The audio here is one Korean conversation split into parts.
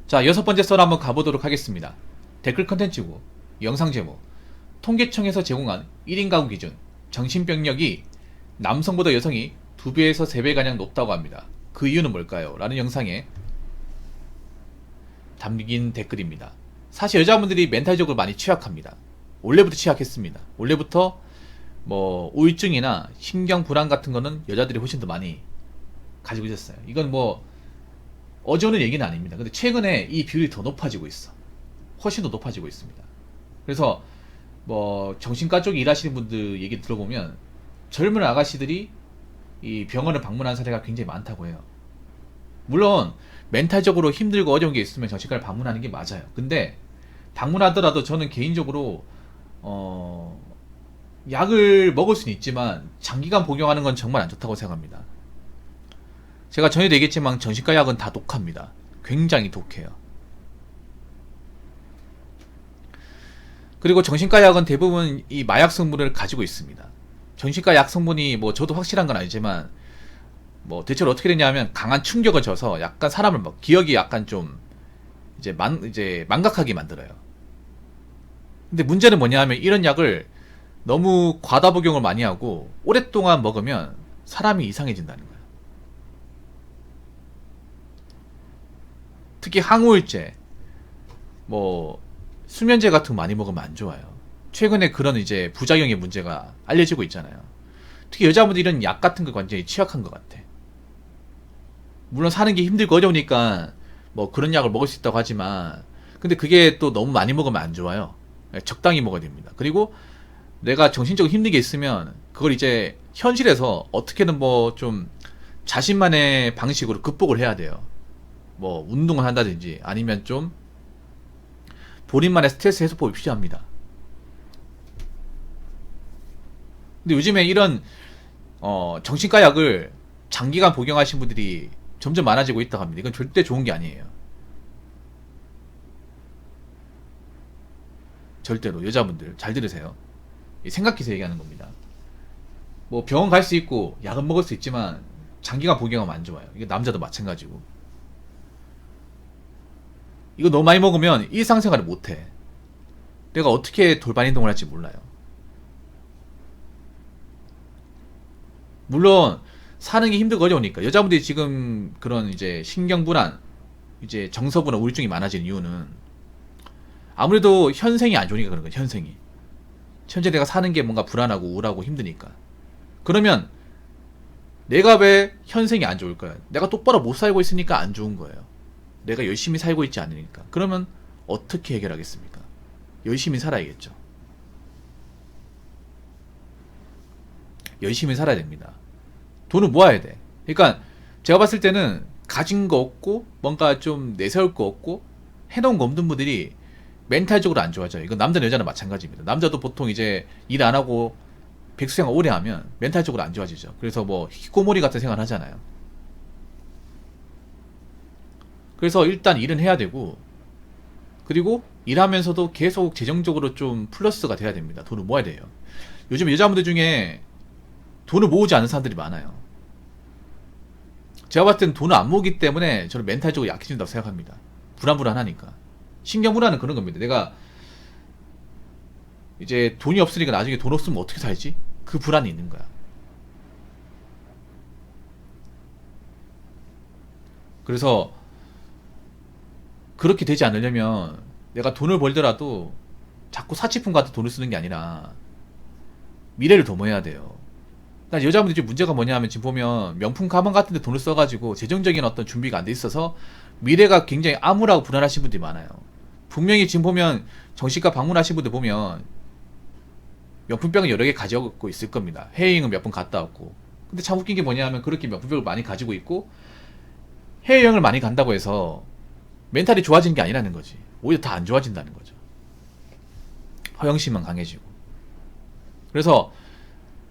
자, 6번째 썰 한번 가보도록 하겠습니다. 댓글 컨텐츠고, 영상 제목, 통계청에서 제공한 1인 가구 기준, 정신병력이 남성보다 여성이 2배에서 3배가량 높다고 합니다. 그 이유는 뭘까요? 라는 영상에 담긴 댓글입니다. 사실 여자분들이 멘탈적으로 많이 취약합니다. 원래부터 취약했습니다. 원래부터 뭐 우울증이나 신경 불안 같은 거는 여자들이 훨씬 더 많이 가지고 있었어요. 이건 뭐 어제 오늘 얘기는 아닙니다. 근데 최근에 이 비율이 더 높아지고 있어. 훨씬 더 높아지고 있습니다. 그래서 뭐 정신과 쪽에 일하시는 분들 얘기 들어보면 젊은 아가씨들이 이 병원을 방문하는 사례가 굉장히 많다고 해요. 물론 멘탈적으로 힘들고 어려운 게 있으면 정신과를 방문하는 게 맞아요. 근데 방문하더라도 저는 개인적으로 약을 먹을 수는 있지만 장기간 복용하는 건 정말 안 좋다고 생각합니다. 제가 전에도 얘기했지만 정신과 약은 다 독합니다. 굉장히 독해요. 그리고 정신과 약은 대부분 이 마약 성분을 가지고 있습니다. 정신과 약 성분이 뭐 저도 확실한 건 아니지만 뭐 대체로 어떻게 되냐면 강한 충격을 줘서 약간 사람을 막 기억이 약간 좀 이제 망각하게 만들어요. 근데 문제는 뭐냐 하면 이런 약을 너무 과다 복용을 많이 하고 오랫동안 먹으면 사람이 이상해진다는 거예요. 특히 항우울제, 뭐 수면제 같은 거 많이 먹으면 안 좋아요. 최근에 그런 이제 부작용의 문제가 알려지고 있잖아요. 특히 여자분들 이런 약 같은 거 완전히 취약한 것 같아. 물론 사는 게 힘들고 어려우니까 뭐 그런 약을 먹을 수 있다고 하지만 근데 그게 또 너무 많이 먹으면 안 좋아요. 적당히 먹어야 됩니다. 그리고 내가 정신적으로 힘든 게 있으면 그걸 이제 현실에서 어떻게든 뭐 좀 자신만의 방식으로 극복을 해야 돼요. 뭐 운동을 한다든지 아니면 좀 본인만의 스트레스 해소법이 필요합니다. 근데 요즘에 이런 정신과 약을 장기간 복용하신 분들이 점점 많아지고 있다고 합니다. 이건 절대 좋은 게 아니에요. 절대로 여자분들 잘 들으세요. 생각해서 얘기하는 겁니다. 뭐 병원 갈 수 있고 약은 먹을 수 있지만 장기간 복용하면 안 좋아요. 이게 남자도 마찬가지고. 이거 너무 많이 먹으면 일상생활을 못해. 내가 어떻게 돌발 행동을 할지 몰라요. 물론 사는 게 힘들고 어려우니까 여자분들이 지금 그런 이제 신경불안, 이제 정서불안, 우울증이 많아지는 이유는 아무래도 현생이 안 좋으니까 그런 거예요. 현생이. 현재 내가 사는 게 뭔가 불안하고 우울하고 힘드니까. 그러면 내가 왜 현생이 안 좋을까요? 내가 똑바로 못 살고 있으니까 안 좋은 거예요. 내가 열심히 살고 있지 않으니까. 그러면 어떻게 해결하겠습니까? 열심히 살아야겠죠. 열심히 살아야 됩니다. 돈을 모아야 돼. 그러니까 제가 봤을 때는 가진 거 없고 뭔가 좀 내세울 거 없고 해놓은 거 없는 분들이 멘탈적으로 안 좋아져요. 이건 남자나 여자나 마찬가지입니다. 남자도 보통 이제 일 안 하고 백수생활 오래 하면 멘탈적으로 안 좋아지죠. 그래서 뭐 히코모리 같은 생활 하잖아요. 그래서 일단 일은 해야 되고 그리고 일하면서도 계속 재정적으로 좀 플러스가 돼야 됩니다. 돈을 모아야 돼요. 요즘 여자분들 중에 돈을 모으지 않는 사람들이 많아요. 제가 봤을 때는 돈을 안 모으기 때문에 저는 멘탈적으로 약해진다고 생각합니다. 불안불안하니까. 신경불안은 그런 겁니다. 내가 이제 돈이 없으니까 나중에 돈 없으면 어떻게 살지? 그 불안이 있는 거야. 그래서 그렇게 되지 않으려면 내가 돈을 벌더라도 자꾸 사치품 같은 돈을 쓰는 게 아니라 미래를 도모해야 돼요. 난 여자분들 지금 문제가 뭐냐 하면 지금 보면 명품 가방 같은 데 돈을 써가지고 재정적인 어떤 준비가 안 돼 있어서 미래가 굉장히 암울하고 불안하신 분들이 많아요. 분명히 지금 보면 정신과 방문하신 분들 보면 명품백은 여러 개 가지고 있을 겁니다. 해외여행은 몇 번 갔다 왔고. 근데 참 웃긴 게 뭐냐 하면 그렇게 명품백을 많이 가지고 있고 해외여행을 많이 간다고 해서 멘탈이 좋아지는 게 아니라는 거지. 오히려 다 안 좋아진다는 거죠. 허영심만 강해지고. 그래서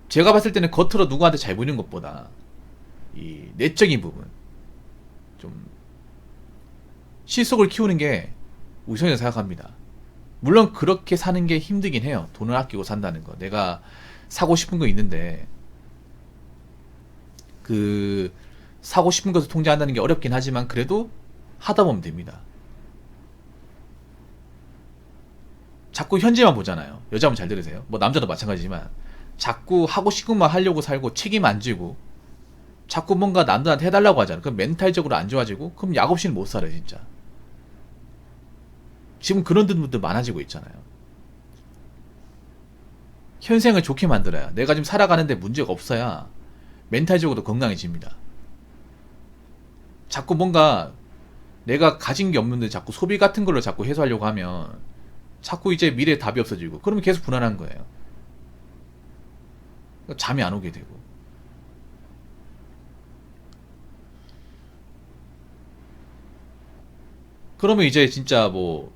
제가 봤을 때는 겉으로 누구한테 잘 보이는 것보다 이 내적인 부분 좀 실속을 키우는 게 우선이라고 생각합니다. 물론 그렇게 사는 게 힘들긴 해요. 돈을 아끼고 산다는 거. 내가 사고 싶은 거 있는데 그 사고 싶은 것을 통제한다는 게 어렵긴 하지만 그래도 하다 보면 됩니다. 자꾸 현재만 보잖아요. 여자분 잘 들으세요. 뭐 남자도 마찬가지지만 자꾸 하고 싶은 말 하려고 살고 책임 안 지고 자꾸 뭔가 남들한테 해달라고 하잖아. 그럼 멘탈적으로 안 좋아지고 그럼 약 없이는 못 살아요 진짜. 지금 그런 분들 많아지고 있잖아요. 현생을 좋게 만들어야 내가 지금 살아가는데 문제가 없어야 멘탈적으로 건강해집니다. 자꾸 뭔가 내가 가진 게 없는데 자꾸 소비 같은 걸로 자꾸 해소하려고 하면 자꾸 이제 미래에 답이 없어지고 그러면 계속 불안한 거예요. 잠이 안 오게 되고. 그러면 이제 진짜 뭐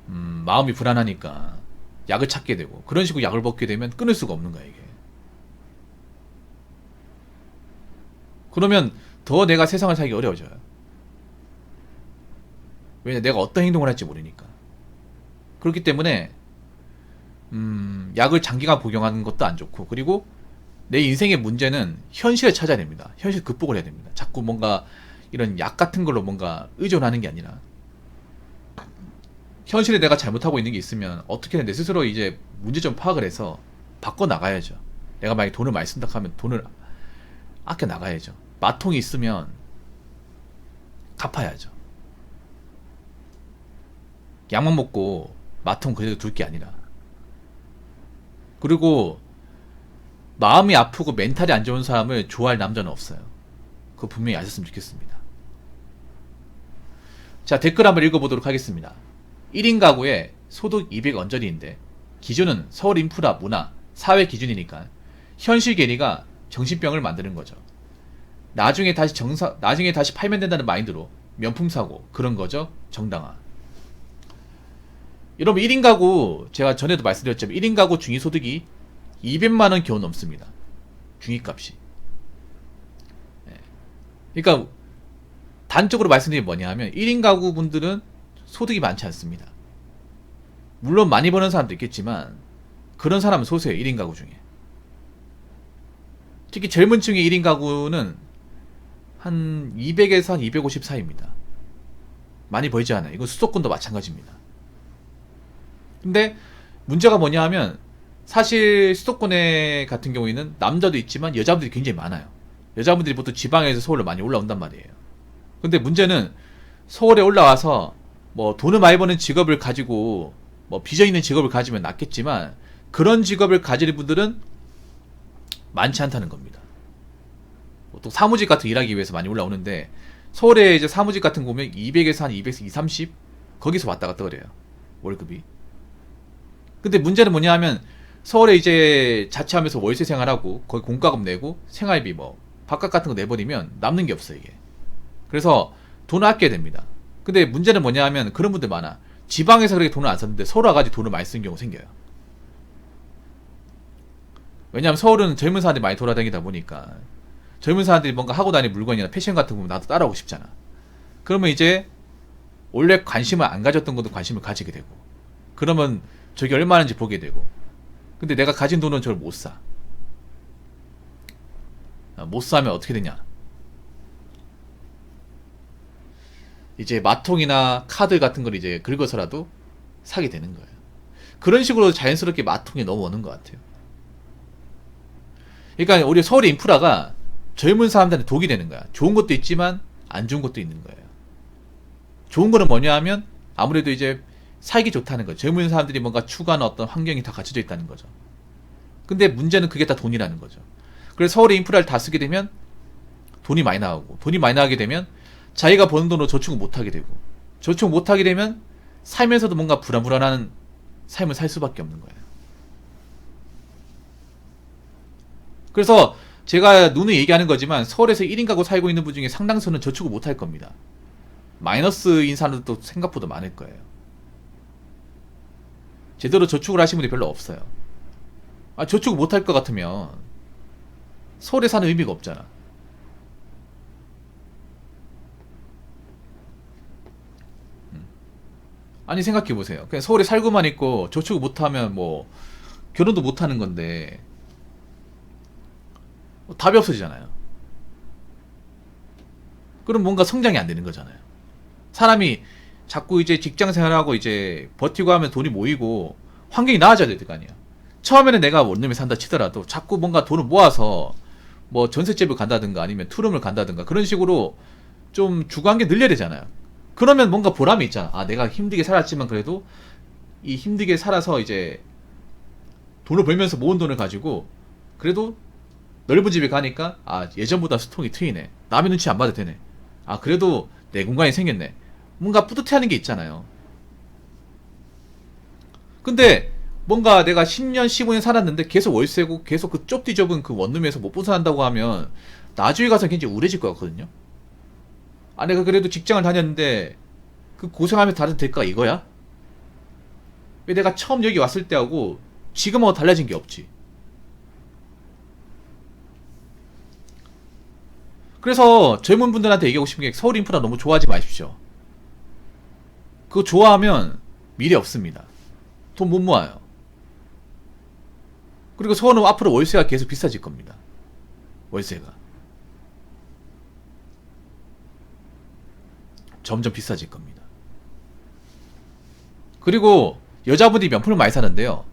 마음이 불안하니까 약을 찾게 되고 그런 식으로 약을 먹게 되면 끊을 수가 없는 거야 이게. 그러면 더 내가 세상을 살기 어려워져요. 왜냐 내가 어떤 행동을 할지 모르니까. 그렇기 때문에 약을 장기간 복용하는 것도 안 좋고 그리고 내 인생의 문제는 현실을 찾아야 됩니다. 현실 극복을 해야 됩니다. 자꾸 뭔가 이런 약 같은 걸로 뭔가 의존하는 게 아니라 현실에 내가 잘못하고 있는 게 있으면 어떻게든 내 스스로 이제 문제점 파악을 해서 바꿔 나가야죠. 내가 만약에 돈을 많이 쓴다 하면 돈을 아껴 나가야죠. 마통이 있으면 갚아야죠. 약만 먹고 마통 그대로 둘 게 아니라. 그리고 마음이 아프고 멘탈이 안 좋은 사람을 좋아할 남자는 없어요. 그거 분명히 아셨으면 좋겠습니다. 자, 댓글 한번 읽어보도록 하겠습니다. 1인 가구에 소득 200 언저리인데 기준은 서울 인프라, 문화, 사회 기준이니까 현실 괴리가 정신병을 만드는 거죠. 나중에 다시 팔면 된다는 마인드로 명품 사고 그런 거죠. 정당화. 여러분 1인 가구 제가 전에도 말씀드렸지만 1인 가구 중위소득이 200만원 겨우 넘습니다. 중위값이. 그러니까 단적으로 말씀드리면 뭐냐 하면 1인 가구 분들은 소득이 많지 않습니다. 물론 많이 버는 사람도 있겠지만 그런 사람은 소수예요. 1인 가구 중에. 특히 젊은 층의 1인 가구는 한 200에서 한 250 사이입니다. 많이 벌지 않아요. 이건 수도권도 마찬가지입니다. 근데 문제가 뭐냐 하면 사실 수도권에 같은 경우에는 남자도 있지만 여자분들이 굉장히 많아요. 여자분들이 보통 지방에서 서울로 많이 올라온단 말이에요. 근데 문제는 서울에 올라와서 뭐 돈을 많이 버는 직업을 가지고 뭐 비전 있는 직업을 가지면 낫겠지만 그런 직업을 가지는 분들은 많지 않다는 겁니다. 보통 사무직 같은 일하기 위해서 많이 올라오는데 서울에 이제 사무직 같은 거 보면 200에서 한 200, 30 거기서 왔다 갔다 그래요. 월급이. 근데 문제는 뭐냐 하면 서울에 이제 자취하면서 월세 생활하고 거기 공과금 내고 생활비 뭐 밥값 같은 거 내버리면 남는 게 없어요 이게. 그래서 돈을 아껴야 됩니다. 근데 문제는 뭐냐 하면 그런 분들 많아. 지방에서 그렇게 돈을 안 썼는데 서울 와가지고 돈을 많이 쓴 경우 생겨요. 왜냐하면 서울은 젊은 사람들이 많이 돌아다니다 보니까 젊은 사람들이 뭔가 하고 다니는 물건이나 패션 같은 거 보면 나도 따라오고 싶잖아. 그러면 이제 원래 관심을 안 가졌던 것도 관심을 가지게 되고 그러면 저게 얼마인지 보게 되고 근데 내가 가진 돈은 저걸 못 사. 못 사면 어떻게 되냐 이제 마통이나 카드 같은 걸 이제 긁어서라도 사게 되는 거예요. 그런 식으로 자연스럽게 마통이 넘어오는 것 같아요. 그러니까 우리 서울의 인프라가 젊은 사람들한테 독이 되는 거야. 좋은 것도 있지만 안 좋은 것도 있는 거예요. 좋은 거는 뭐냐 하면 아무래도 이제 살기 좋다는 거죠. 젊은 사람들이 뭔가 추구하는 어떤 환경이 다 갖춰져 있다는 거죠. 근데 문제는 그게 다 돈이라는 거죠. 그래서 서울의 인프라를 다 쓰게 되면 돈이 많이 나오고 돈이 많이 나가게 되면 자기가 버는 돈으로 저축을 못하게 되고 저축 못하게 되면 살면서도 뭔가 불안불안한 삶을 살 수밖에 없는 거예요. 그래서 제가 누누이 얘기하는 거지만 서울에서 1인 가구 살고 있는 분 중에 상당수는 저축을 못할 겁니다. 마이너스인 사람들도 생각보다 많을 거예요. 제대로 저축을 하신 분이 별로 없어요. 저축을 못할 것 같으면 서울에 사는 의미가 없잖아. 아니 생각해보세요. 그냥 서울에 살고만 있고 저축을 못하면 뭐 결혼도 못하는 건데 답이 없어지잖아요. 그럼 뭔가 성장이 안 되는 거잖아요. 사람이 자꾸 이제 직장 생활하고 이제 버티고 하면 돈이 모이고 환경이 나아져야 될 거 아니야. 처음에는 내가 원룸에 산다 치더라도 자꾸 뭔가 돈을 모아서 뭐 전셋집을 간다든가 아니면 투룸을 간다든가 그런 식으로 좀 주거 환경 늘려야 되잖아요. 그러면 뭔가 보람이 있잖아. 아, 내가 힘들게 살았지만 그래도 이 힘들게 살아서 이제 돈을 벌면서 모은 돈을 가지고 그래도 넓은 집에 가니까 아, 예전보다 수통이 트이네. 남의 눈치 안 봐도 되네. 아, 그래도 내 공간이 생겼네. 뭔가 뿌듯해하는 게 있잖아요. 근데 뭔가 내가 10년, 15년 살았는데 계속 월세고 계속 그 좁디 좁은 그 원룸에서 못 벗어난다고 하면 나중에 가서 굉장히 우울해질 것 같거든요. 아, 내가 그래도 직장을 다녔는데 그 고생하면서 다른 대가가 이거야? 왜 내가 처음 여기 왔을 때하고 지금하고 달라진 게 없지? 그래서 젊은 분들한테 얘기하고 싶은 게 서울 인프라 너무 좋아하지 마십시오. 그거 좋아하면 미래 없습니다. 돈 못 모아요. 그리고 서울은 앞으로 월세가 계속 비싸질 겁니다. 월세가 점점 비싸질 겁니다. 그리고 여자분들이 명품을 많이 사는데요.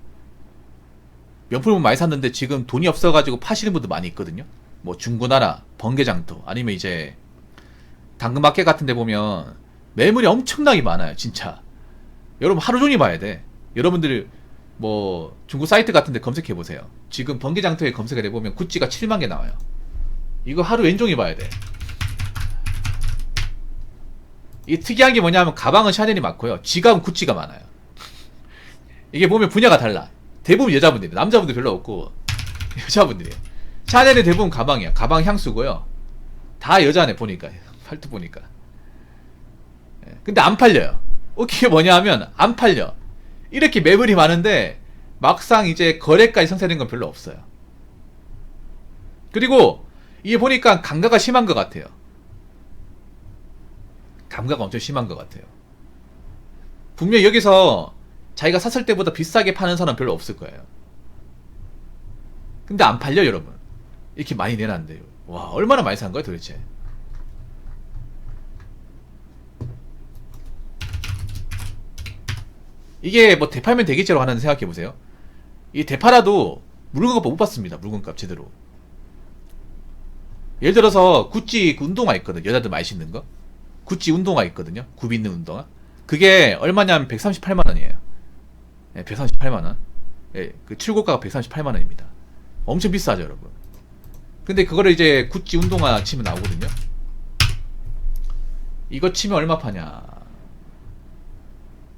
명품을 많이 샀는데 지금 돈이 없어가지고 파시는 분도 많이 있거든요. 뭐 중고나라, 번개장터, 아니면 이제 당근마켓 같은 데 보면 매물이 엄청나게 많아요. 진짜 여러분 하루 종일 봐야 돼. 여러분들 뭐 중고 사이트 같은 데 검색해 보세요. 지금 번개장터에 검색을 해보면 구찌가 7만 개 나와요. 이거 하루 왼종일 봐야 돼. 이게 특이한 게 뭐냐면 가방은 샤넬이 많고요. 지갑은 구찌가 많아요. 이게 보면 분야가 달라. 대부분 여자분들이, 남자분들 별로 없고 여자분들이. 샤넬은 대부분 가방이야. 가방 향수고요. 다 여자네 보니까. 팔뚝 보니까. 근데 안 팔려요. 웃기게 뭐냐 하면 안 팔려. 이렇게 매물이 많은데 막상 이제 거래까지 성사된 건 별로 없어요. 그리고 이게 보니까 감가가 심한 것 같아요. 감가가 엄청 심한 것 같아요. 분명히 여기서 자기가 샀을 때보다 비싸게 파는 사람 별로 없을 거예요. 근데 안 팔려 여러분. 이렇게 많이 내놨는데요. 와, 얼마나 많이 산 거야 도대체. 이게 뭐 대팔면 되겠지라고 하는 생각해보세요. 이 대팔아도 물건값 못 받습니다. 물건값 제대로. 예를 들어서 구찌 그 운동화 있거든. 여자들 많이 신는 거. 구찌 운동화 있거든요. 굽이 있는 운동화. 그게 얼마냐면 138만원이에요. 네, 138만원. 네, 그 출고가가 138만원입니다. 엄청 비싸죠 여러분. 근데 그거를 이제 구찌 운동화 치면 나오거든요. 이거 치면 얼마 파냐.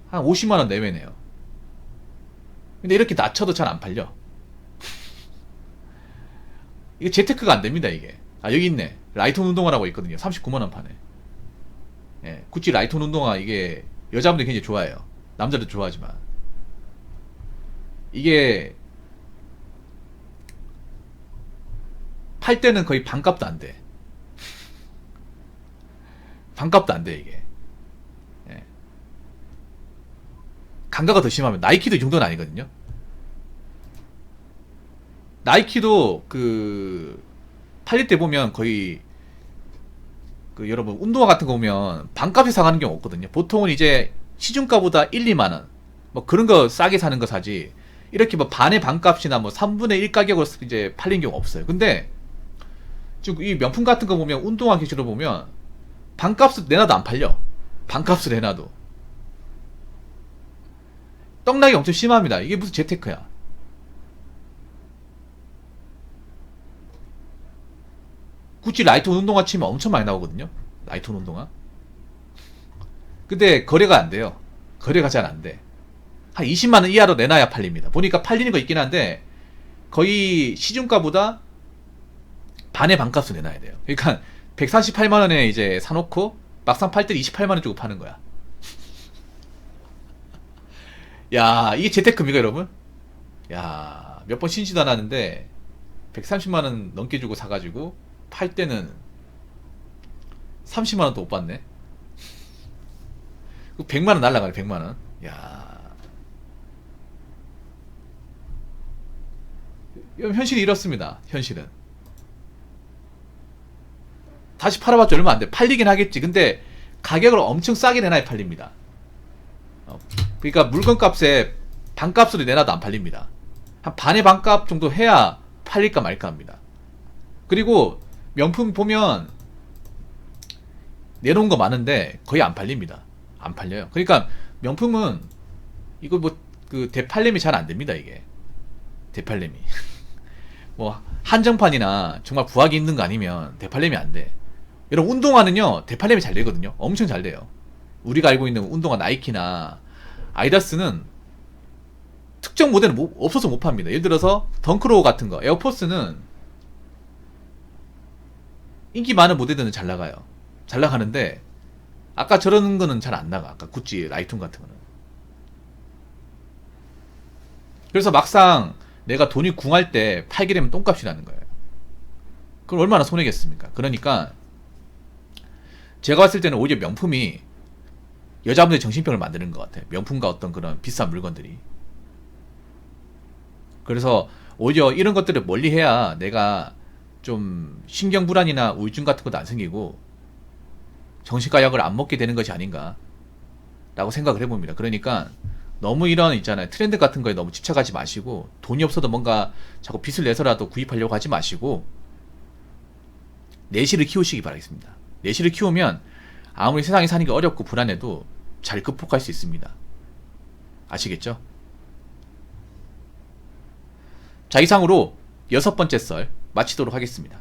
한 50만원 내외네요. 근데 이렇게 낮춰도 잘 안 팔려. 이게 재테크가 안 됩니다, 이게. 아, 여기 있네. 라이톤 운동화라고 있거든요. 39만원 파네. 예, 구찌 라이톤 운동화, 이게 여자분들이 굉장히 좋아해요. 남자도 좋아하지만. 이게, 팔 때는 거의 반값도 안 돼. 반값도 안 돼, 이게. 감가가 더 심하면 나이키도 이 정도는 아니거든요. 나이키도 그 팔릴 때 보면 거의 그 여러분 운동화 같은 거 보면 반값에 사가는 경우 없거든요. 보통은 이제 시중가보다 1, 2만원 뭐 그런 거 싸게 사는 거 사지 이렇게 뭐 반의 반값이나 뭐 3분의 1 가격으로 이제 팔린 경우 없어요. 근데 지금 이 명품 같은 거 보면 운동화 기준으로 보면 반값을 내놔도 안 팔려. 반값을 내놔도 떡락이 엄청 심합니다. 이게 무슨 재테크야. 구찌 라이톤 운동화 치면 엄청 많이 나오거든요. 라이톤 운동화. 근데 거래가 안 돼요. 거래가 잘 안 돼. 한 20만원 이하로 내놔야 팔립니다. 보니까 팔리는 거 있긴 한데 거의 시중가보다 반의 반값을 내놔야 돼요. 그러니까 138만원에 이제 사놓고 막상 팔 때 28만원 주고 파는 거야. 야, 이게 재테크입니까 여러분? 야, 몇 번 신지도 않았는데 130만원 넘게 주고 사가지고 팔 때는 30만원도 못 받네. 100만원 날라가네. 100만원. 야, 현실이 이렇습니다. 현실은 다시 팔아봤자 얼마 안돼. 팔리긴 하겠지. 근데 가격을 엄청 싸게 내놔야 팔립니다. 그러니까 물건값에 반값으로 내놔도 안 팔립니다. 한 반의 반값 정도 해야 팔릴까 말까 합니다. 그리고 명품 보면 내놓은 거 많은데 거의 안 팔립니다. 안 팔려요. 그러니까 명품은 이거 뭐 그 대팔렘이 잘 안 됩니다. 이게 대팔렘이 뭐 한정판이나 정말 구하기 힘든 거 아니면 대팔렘이 안 돼. 여러분 운동화는요 대팔렘이 잘 되거든요. 엄청 잘 돼요. 우리가 알고 있는 운동화 나이키나 아디다스는 특정 모델은 없어서 못 팝니다. 예를 들어서 덩크로우 같은 거, 에어포스는 인기 많은 모델들은 잘 나가요. 잘 나가는데 아까 저런 거는 잘 안 나가. 아까 구찌 라이툰 같은 거는. 그래서 막상 내가 돈이 궁할 때 팔게 되면 똥값이 나는 거예요. 그럼 얼마나 손해겠습니까? 그러니까 제가 봤을 때는 오히려 명품이 여자분들의 정신병을 만드는 것 같아요. 명품과 어떤 그런 비싼 물건들이. 그래서 오히려 이런 것들을 멀리 해야 내가 좀 신경불안이나 우울증 같은 것도 안 생기고 정신과 약을 안 먹게 되는 것이 아닌가 라고 생각을 해봅니다. 그러니까 너무 이런 있잖아요. 트렌드 같은 거에 너무 집착하지 마시고 돈이 없어도 뭔가 자꾸 빚을 내서라도 구입하려고 하지 마시고 내실을 키우시기 바라겠습니다. 내실을 키우면 아무리 세상에 사는 게 어렵고 불안해도 잘 극복할 수 있습니다. 아시겠죠? 자, 이상으로 6번째 썰 마치도록 하겠습니다.